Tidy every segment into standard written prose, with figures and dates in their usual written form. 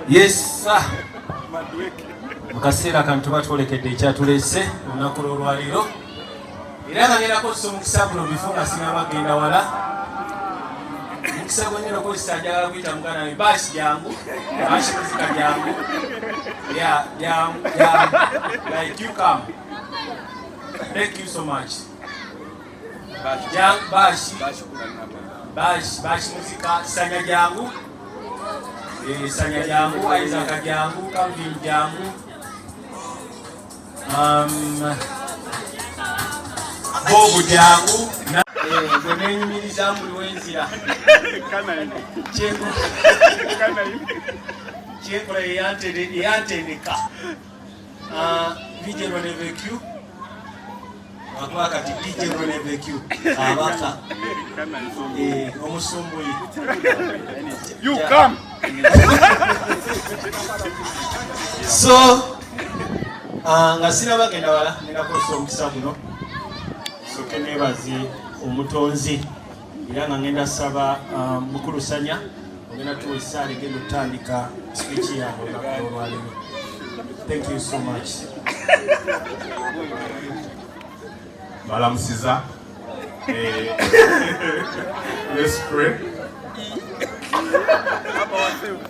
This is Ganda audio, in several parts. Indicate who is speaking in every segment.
Speaker 1: Yes, mukaseera kano tuba twolekedde ekyatulese olunaku lw'olwaleero era nga ngenda kozesa omukisa guno bifo nga sinabagenda wala. Omukisa gwengenda okozesa njagala kuyita muganda we baasi jangu, baasi muzika jangu, like you come. Thank you so much. Baasi muzika sanya jangu. Sanya jangu, Isaac jangu, Calvin jangu, Bobu jangu, Zemenyumiriza Muluwenzira. Chekula yantendeka. DJ Ronevecu. Wakati DJ Ronevecu. Abaka. Omusumbuyi.
Speaker 2: You come.
Speaker 1: So nga sinabagenda wala ninakozesa omukisa guno soke nebaze omutonzi era nga ngenda saba mukulusanya ogenda tuwa esaala egenda okutandika speech yange olwaleero. Thank you so much.
Speaker 3: Balamusiza. Let's pray.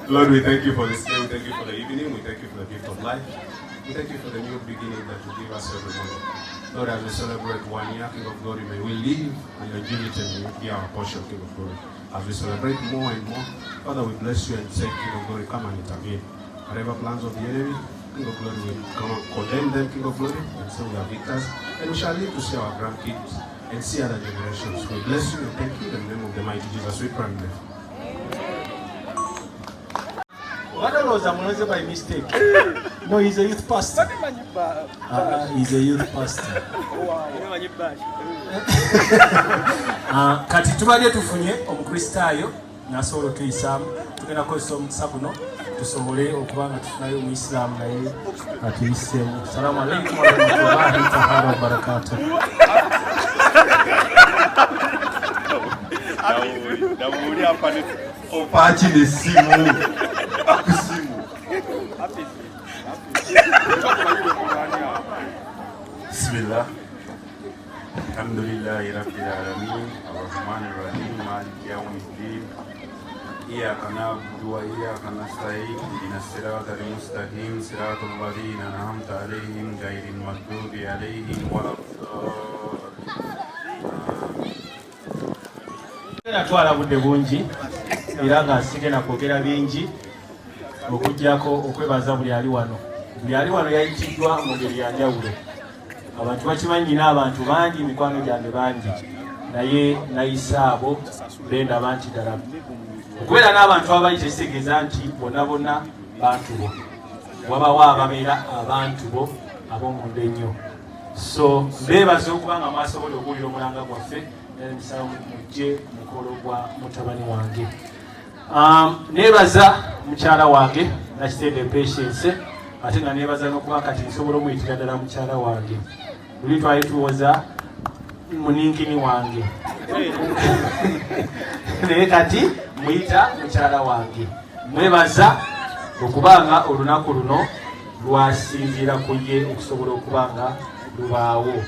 Speaker 3: Lord, we thank you for this day, we thank you for the evening, we thank you for the gift of life, we thank you for the new beginning that you give us every morning. Lord, as we celebrate 1 year, King of Glory, may we live in longevity and may you be our portion, King of Glory. As we celebrate more and more, Father, we bless you and say, King of Glory, come and intervene. Whatever plans of the enemy, King of Glory, we come and condemn them, King of Glory, and say we are victors, and we shall live to see our grandkids and see other generations. We bless you and thank you in the name of the mighty Jesus. We pray.
Speaker 1: What was I by mistake? No, he's a youth pastor. He's a youth pastor. Kati tubadde tufunye omukristaayo nasobola okuyisaamu tugenda kukozesa omukisa guno tusobole okuba nga tufunayo omuyisiraamu naye atuyiseemu. Salaamu alaikum warahmatullahi taala wabarakatuh.
Speaker 3: Opachi ni simu. Bismillah. Alhamdulillahi rabbil alamin. Arrahmanir rahim. Maliki yawmiddin. Iyyaka na'budu wa iyyaka nasta'in. Ihdinas siratal mustaqim. Siratal ladzina an'amta 'alaihim ghayril maghdubi 'alaihim waladdallin.
Speaker 1: Natwala budde bungi era nga sigenda kwogera bingi okujjako okwebaza buli ali wano. Buli ali wano yayitiddwa mu ngeri ya njawulo. Abantu bakimanyi n'abantu bangi, mikwano gyange bangi, naye nayisa abo benda banti ddala. Okubeera n'abantu abayi tekitegeeza nti bonna bonna bantu bo, wabawo ababeera abantu bo ab'omunda ennyo. So mbeebaza okuba nga mwasobola okuwulira omulanga gwaffe nsaba mujje mukolo gwa mutabani wange. Neebaza mukyala wange nakitende Patience, ate nga neebaza n'okuba kati nsobola omuyitira ddala mukyala wange. Luli twali tuwoza muninkini wange naye kati muyita mukyala wange. Mwebaza okubanga olunaku luno lwasinziira ku ye okusobola okubanga lubaawo.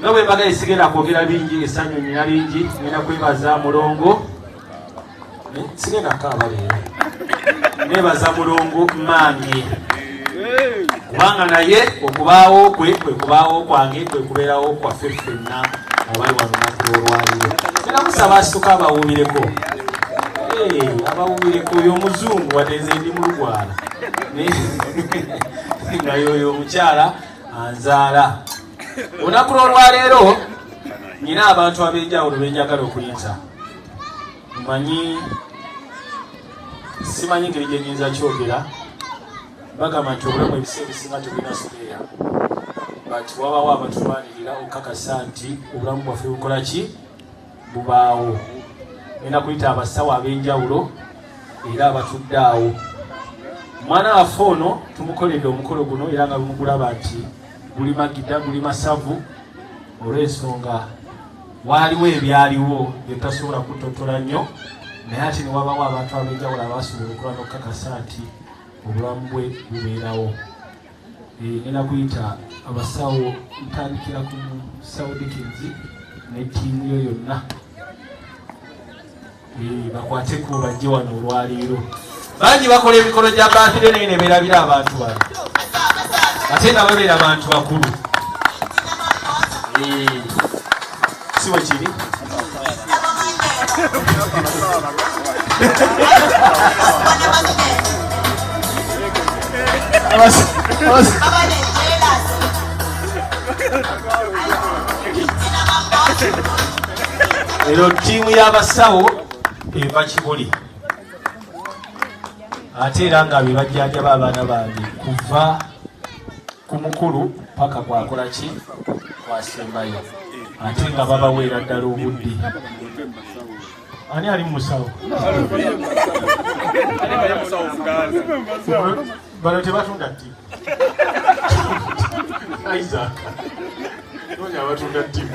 Speaker 1: Nga bwe mbaga esigenda kwogera bingi, essanyu nnyina lingi, ngenda kwebaza mulongo. Sigenda kaaba leero. Neebaza mulongo mmange. Kubanga naye okubaawo kwe kubaawo kwange kwe kubeerawo kwaffe ffenna abali wano lunaku lw'olwaleero. Ngenda musaba asituka abawuubireko. Abawuubireko oyo omuzungu wadde nze ndi mulugwala. Nga yoyo omukyala anzaala. Olunaku lw'olwaleero nina abantu ab'enjawulo benjagala okuyita. Mmanyi simanyi ngeri gye nnyinza kyogera. Bagamba nti obulamu ebiseera ebisinga tebulina suleya. But wabawo abatulwanirira okukakasa nti obulamu bwaffe bukola ki? Bubaawo. Ngenda kuyita abasawo ab'enjawulo era abatudde awo. Mwana waffe ono tumukoledde omukolo guno era nga bumugulaba nti guli magidda guli masavu olw'ensonga waaliwo ebyaliwo bye tasobola kutotola nnyo naye ate ne wabawo abantu ab'enjawulo abasobola okuba n'okukakasa nti obulamu bwe bubeerawo. Ngenda kuyita abasawo ntandikira ku Musawo Dickens ne ttiimu yo yonna bakwateko bajje wano olwaleero. Bangi bakola emikolo gya baatire naye ne beerabira abantu bano ate nga babeera abantu bakulu. Si bwe kiri? Ero ttiimu y'abasawo eva Kibuli ate era nga be bajjanjaba abaana bange kuva ku mukulu paka kwakola ki kwasembayo ate nga babaweera ddala obudde. Ani ali mu musawo? Bano tebatunda ttiimu. Isaac nonya abatunda ttiimu.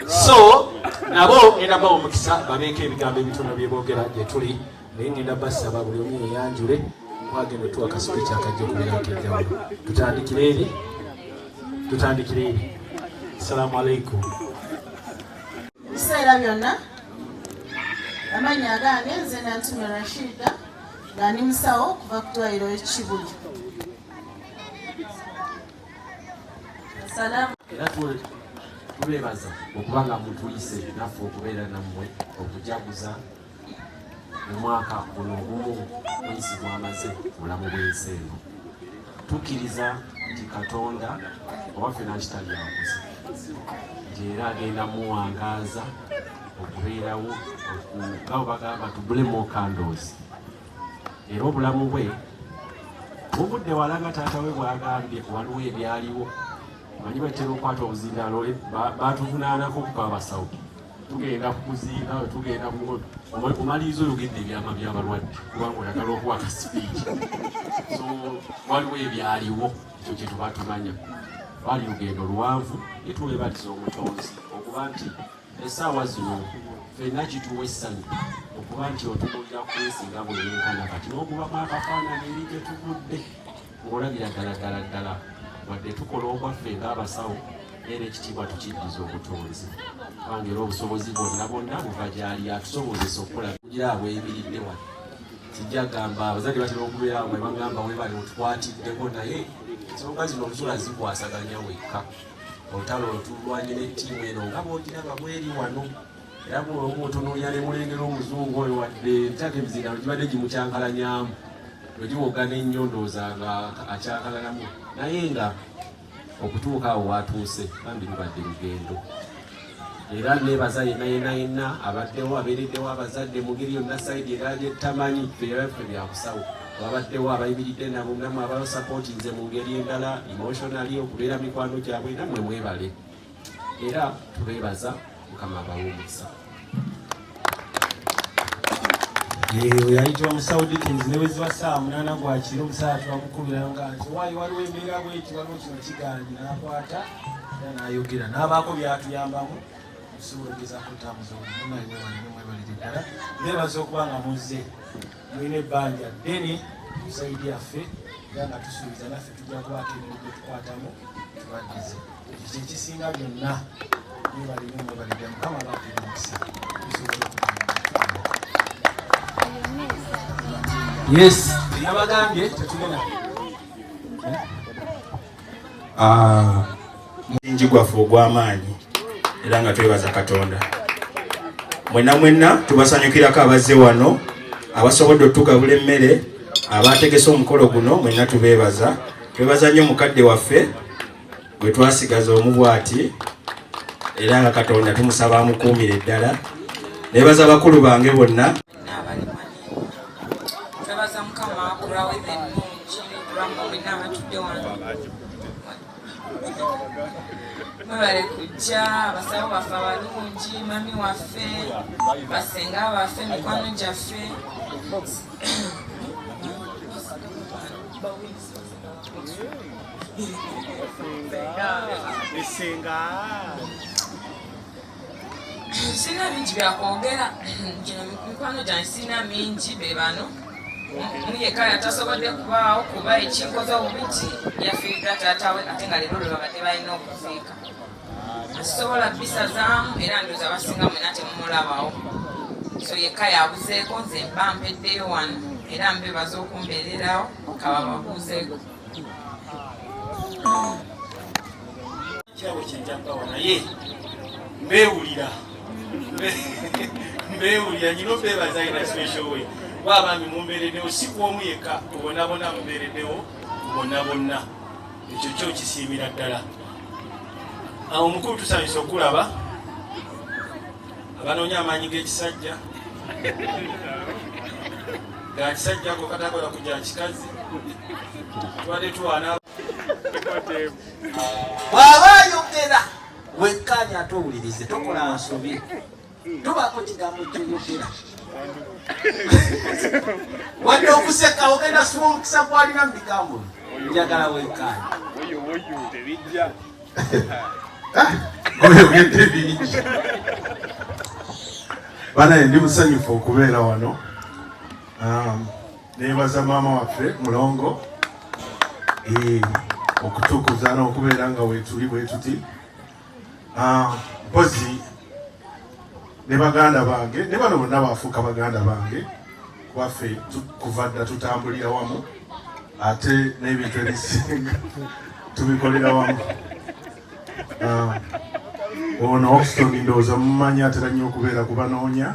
Speaker 1: So nabo ngenda bawa omukisa babeeko ebigambo ebitono bye boogera gye tuli, naye ngenda basaba buli omu yeyanjule mwagenda tuwa kasipiiki akajja okubeerako enjawulo. Tutandikire eri. Assalamu alaikum.
Speaker 4: Biseera byonna amannya agange nze Nantume Rashida nga ndi musawo okuva ku ddwaliro e Kibuli.
Speaker 5: Era tubeebaza okuba nga mutuyise naffe okubeera nammwe okujaguza mu mwaka guno ogumu mwezi gwamaze mulamu bw'ensi eno. Tukkiriza nti Katonda owaffe nakitali yakoze nti era agenda muwangaaza okubeerawo nga bagamba tugule more candles. Era obulamu bwe buvudde wala nga taata we bwagambye waliwo ebyaliwo. Manyi batera okukwata obuzindaalo batuvunaanako okuba abasawo tugenda kukuzinga tugenda omaliriza oyogedde ebyama by'abalwadde kubanga oyagala okuwa kasipiiki. So waliwo ebyaliwo ekyo kye tuba tumanya. Bali lugendo luwanvu netwebaliza omutonzi okuba nti essaawa zino ffenna kituwa essanyu okuba nti otunuulira kwesinga bweyenkana kati n'okubamu akafaanana eri gye tuvudde ng'olabira ddala wadde tukola okwaffe ng'abasawo era ekitiibwa tukiddiza obutonzi kubanga era obusobozi bonna buva gyali atusobozesa okukola kugira abweyimiridde wano. Sijja gamba abazadde batera okubeera bwe bagamba webali otukwatiddeko naye ensonga zino olusula zikwasaganya wekka. Olutalo olutulwanye n'ettiimu eno nga bw'ogiraba bweri wano era bw'omutunuulya ne mulengera omuzungu oyo wadde ntaka emizindaalo gibadde gimukyankalanyamu lwe giwoga n'ennyondooza nga akyankalanamu naye nga okutuuka awo watuuse bambi lubadde lugendo. Era neebaza yenna abaddewo abeereddewo abazadde mu ngeri yonna sayidi era gyetamanyi ffe byakusawo ababaddewo abayimiridde nabo namu abasapootinze mu ngeri endala emotionally okubeera mikwano gyabwe nammwe mwebale era tubeebaza Mukama abawe omukisa.
Speaker 1: Yayitibwa Musawo Dickens ne bweziba ssaawa 8 gwakiro omusaala twamukubiranga nti waayi waliwo embeera bweki waliwo kino kiganji n'akwata era n'ayogera n'abaako byatuyambamu okusobola okugezaako otambuza obunaye mwebalire ddala. Neebaza okuba nga muzze mulina ebbanja ddene ku sayidi yaffe era nga tusuubiza naffe tujja kubaako emirimu gye tukwatamu tubaddize. Ekyo kye kisinga byonna mwebalire Mukama abaakira omukisa tusobole Yes, yabagambye tetugenda.
Speaker 6: Mulingi gwaffe ogw'amaanyi era nga twebaza Katonda. Mwenna tubasanyukirako abazze wano abasobodde otugabula emmere abategese omukolo guno mwenna tubeebaza. Twebaza nnyo mukadde waffe gwe twasigaza omubwati era nga Katonda tumusaba amukuumire ddala. Neebaza bakulu bange bonna.
Speaker 7: Mwebale kujja abasawo baffe abalungi mami waffe basenga baffe mikwano gyaffe sina bingi byakwogera gino mikwano gyange sina mingi be bano muyeka yatasobodde kubaawo kuba ekinkoza obubiti yafiirira taata we ate nga leero lwe babadde balina okuziika asisobola bisazaamu era ndooza basinga mwena temumulabawo so yekka yabuzeeko nze mba mpeddeyo wano era mbebaza okumbeererawo kaba babuuzeeko
Speaker 1: kyawe kyenjaggawa naye mbeewulira nyina obeebaza ina special way waabambi mumbeereddewo si kwomu yekka tubonabona mumbeereddewo bonna ekyo kyo kisiimira ddala awo omukulu tusanyusa okulaba abanoonya amaanyi g'ekisajja ga kisajjako katakola kujja kikazi tubadde tuwaana
Speaker 5: bw'aba ayogera wekkaanya ate owulirize tokola nsobi tubaako kigambo kyoyogera wadde okuseka ogenda siba omukisa gwalina mu bigambo njagala wekkaanya
Speaker 3: oyogedde bingi banaye ndi musanyufu okubeera wano nebaza maama waffe mulongo okutukuza n'okubeera nga wetuli bwetuti mpozi ne baganda bange ne bano bonna bafuuka baganda bange waffe kuva dda tutambulira wamu ate n'ebintu ebisinga tubikolera wamu. Ono Oxton ndowooza mumanyi atera nnyo okubeera kubanoonya.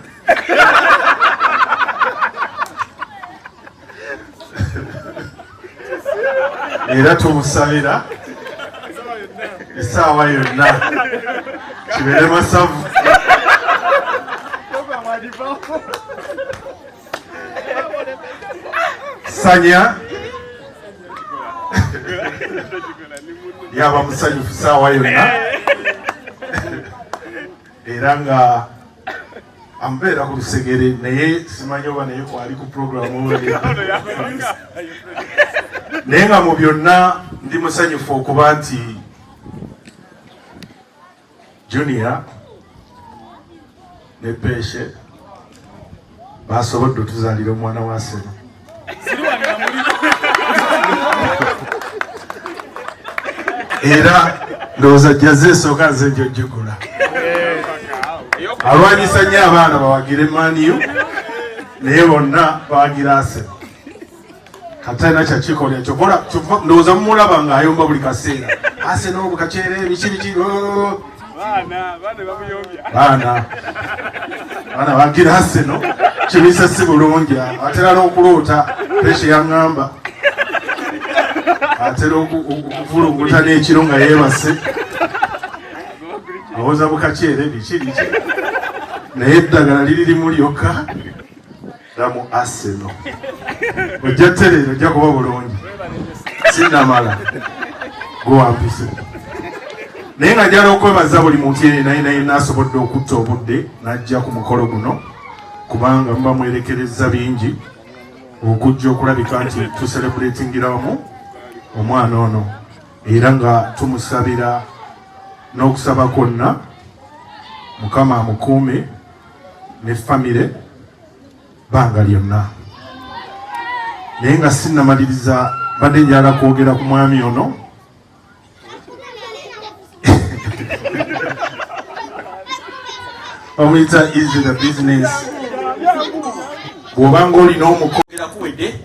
Speaker 3: Era tumusabira essaawa yonna kibeere masavu. Sanya yaba musanyufu essaawa yonna era nga ambeera ku lusegere naye simanyi oba naye kwali ku programu naye nga mu byonna ndi musanyufu okuba nti Junior ne Peshe basobodde otuzaalira omwana wa Seno. Era ndowooza jjaze esooka nze njojjugula alwanyisa nnyo abaana bawagire maniyu naye bonna bawagira Arsenal kati alina kyakikolera kyokola ndowooza mumulaba ng'ayomba buli kaseera Arsenal bukakyere biki baana bagira Arsenal kibisa si bulungi atera n'okuloota Peshe yaŋŋamba atera okuvulunguta n'ekiro nga yeebase awoza bukakyere biki naye eddagala liririmu lyokka damu Arsenal ojja tereero ojja kuba bulungi sinnamala gwewampise naye nga njala okwebaza buli muntu yenna asobodde okutta obudde n'ajja ku mukolo guno kubanga muba mwerekereza bingi okujja okulabika nti tuserebuletingira wamu omwana ono era nga tumusabira n'okusaba kwonna Mukama amukuume ne famire banga lyonna. Naye nga sinnamaliriza badde njala kwogera ku mwami ono omuyita easy the business bw'obanga olina omukogera
Speaker 1: kuwedde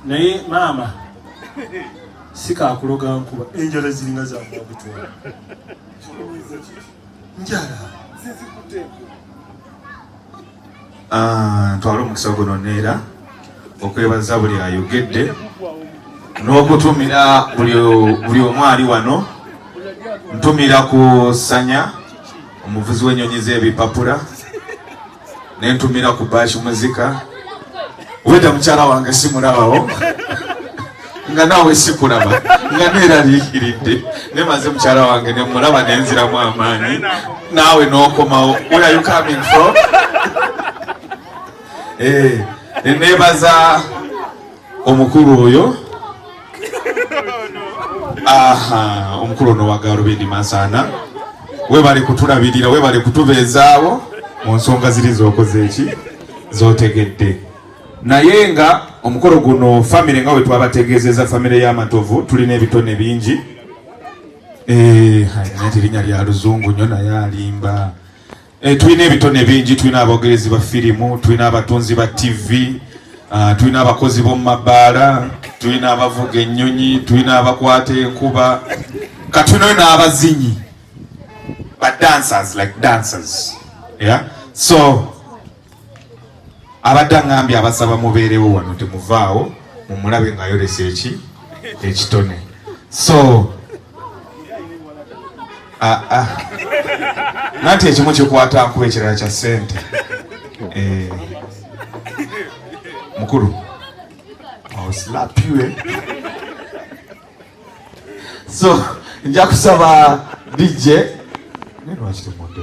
Speaker 1: naye maama sikakuloga nkuba enjala ziringa zamwabutwala njala
Speaker 6: ntwala omukisa guno neera okwebaza buli ayogedde n'okutumira buli omu ali wano. Ntumira ku Sanya omuvuzi w'ennyonyi z'ebipapula nentumira ku Bashi muzika weda mukyala wange simulabawo nga naawe sikulaba nga neeraliikiridde nemaze mukyala wange nemulaba nenziramu amaanyi naawe n'okomawo where are you coming from? Neneebaza omukulu oyo
Speaker 8: Aha, omukulu ono wa Gaalubindi Masana. Webale kutulabirira, webale kutubeezaawo mu nsonga ziri z'okoze eki z'otegedde. Naye nga omukolo guno famire nga bwe twabategeezezza famire y'Amatovu tulina ebitone bingi. Nati linnya lya Luzungu nnyo naye alimba. Tulina ebitone bingi, tulina abogerezi ba firimu, tulina abatunzi ba TV, tulina abakozi b'omu mabaala, tulina abavuga ennyonyi, tulina abakwata enkuba, katulina n'abazinyi. But dancers, like dancers. Yeah? So, abadde ngambye abasaba mubeerewo wano temuvaawo mumulabe ng'ayolesa ekitone. So, nanti ekimu kikwata nkuba ekirala kya ssente. Mukulu, I'll slap you, eh? So, nja kusaba DJ. Neno wakite mwonde.